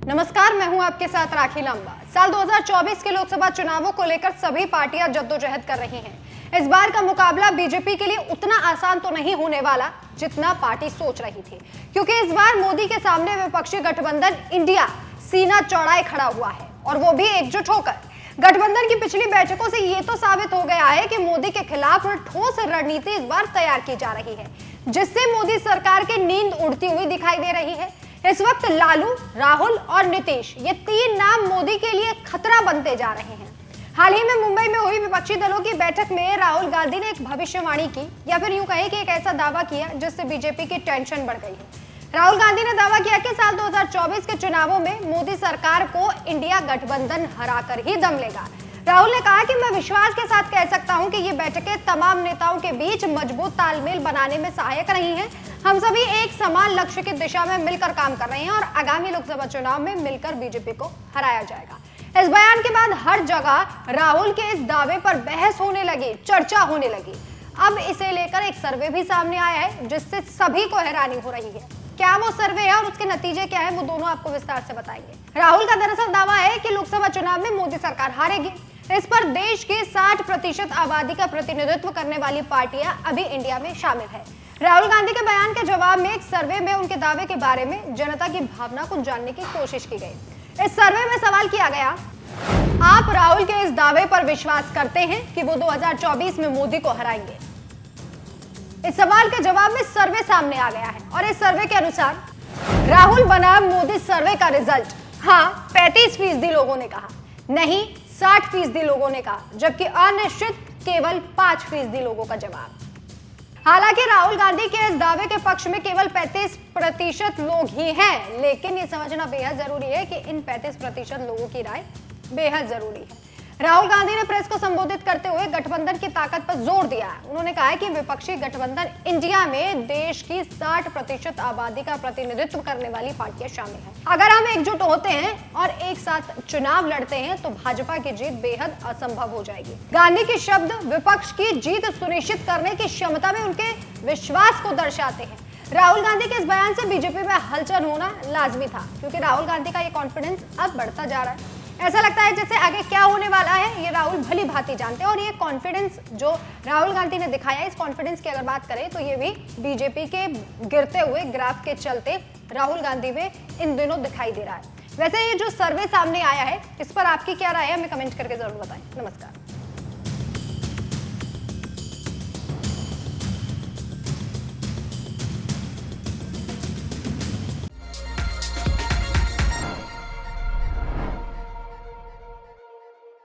नमस्कार, मैं हूं आपके साथ राखी लंबा। साल 2024 के लोकसभा चुनावों को लेकर सभी पार्टियां जद्दोजहद कर रही हैं। इस बार का मुकाबला बीजेपी के लिए उतना आसान तो नहीं होने वाला जितना पार्टी सोच रही थी, क्योंकि इस बार मोदी के सामने विपक्षी गठबंधन इंडिया सीना चौड़ाए खड़ा हुआ है, और वो भी एकजुट होकर। गठबंधन की पिछली बैठकों से ये तो साबित हो गया है कि मोदी के खिलाफ ठोस रणनीति इस बार तैयार की जा रही है, जिससे मोदी सरकार की नींद उड़ती हुई दिखाई दे रही है। इस वक्त लालू, राहुल और नीतीश, ये तीन नाम मोदी के लिए खतरा बनते जा रहे हैं। हाल ही में मुंबई में हुई विपक्षी दलों की बैठक में राहुल गांधी ने एक भविष्यवाणी की, या फिर यूं कहें कि एक ऐसा दावा किया जिससे बीजेपी की टेंशन बढ़ गई है। राहुल गांधी ने दावा किया कि साल 2024 के चुनावों में मोदी सरकार को इंडिया गठबंधन हराकर ही दम लेगा। राहुल ने कहा कि मैं विश्वास के साथ कह सकता हूं कि ये बैठकें तमाम नेताओं के बीच मजबूत तालमेल बनाने में सहायक रही हैं। हम सभी एक समान लक्ष्य की दिशा में मिलकर काम कर रहे हैं और आगामी लोकसभा चुनाव में मिलकर बीजेपी को हराया जाएगा। इस बयान के बाद हर जगह राहुल के इस दावे पर बहस होने लगी, चर्चा होने लगी। अब इसे लेकर एक सर्वे भी सामने आया है, जिससे सभी को हैरानी हो रही है। क्या वो सर्वे है और उसके नतीजे क्या है, वो दोनों आपको विस्तार से बताएंगे। राहुल का दरअसल दावा है कि लोकसभा चुनाव में मोदी सरकार हारेगी। इस पर देश की 60% आबादी का प्रतिनिधित्व करने वाली पार्टियां अभी इंडिया में शामिल है। राहुल गांधी के बयान के जवाब में एक सर्वे में उनके दावे के बारे में जनता की भावना को जानने की कोशिश की गई। इस सर्वे में सवाल किया गया, आप राहुल के इस दावे पर विश्वास करते हैं कि वो 2024 में मोदी को हराएंगे? इस सवाल के जवाब में सर्वे सामने आ गया है, और इस सर्वे के अनुसार राहुल बनाम मोदी सर्वे का रिजल्ट, हाँ 35% लोगों ने कहा, नहीं 60% लोगों ने कहा, जबकि अनिश्चित केवल 5% लोगों का जवाब। हालांकि राहुल गांधी के इस दावे के पक्ष में केवल 35% लोग ही हैं, लेकिन ये समझना बेहद जरूरी है कि इन 35% लोगों की राय बेहद जरूरी है। राहुल गांधी ने प्रेस को संबोधित करते हुए गठबंधन की ताकत पर जोर दिया। उन्होंने कहा कि विपक्षी गठबंधन इंडिया में देश की 60% आबादी का प्रतिनिधित्व करने वाली पार्टियां शामिल हैं। अगर हम एकजुट होते हैं और एक साथ चुनाव लड़ते हैं तो भाजपा की जीत बेहद असंभव हो जाएगी। गांधी के शब्द विपक्ष की जीत सुनिश्चित करने की क्षमता में उनके विश्वास को दर्शाते हैं। राहुल गांधी के इस बयान से बीजेपी में हलचल होना लाजमी था, क्योंकि राहुल गांधी का ये कॉन्फिडेंस अब बढ़ता जा रहा है। ऐसा लगता है जैसे आगे क्या होने वाला है ये राहुल भली भांति जानते हैं, और ये कॉन्फिडेंस जो राहुल गांधी ने दिखाया, इस कॉन्फिडेंस की अगर बात करें तो ये भी बीजेपी के गिरते हुए ग्राफ के चलते राहुल गांधी में इन दिनों दिखाई दे रहा है। वैसे ये जो सर्वे सामने आया है, इस पर आपकी क्या राय है, हमें कमेंट करके जरूर बताएं। नमस्कार।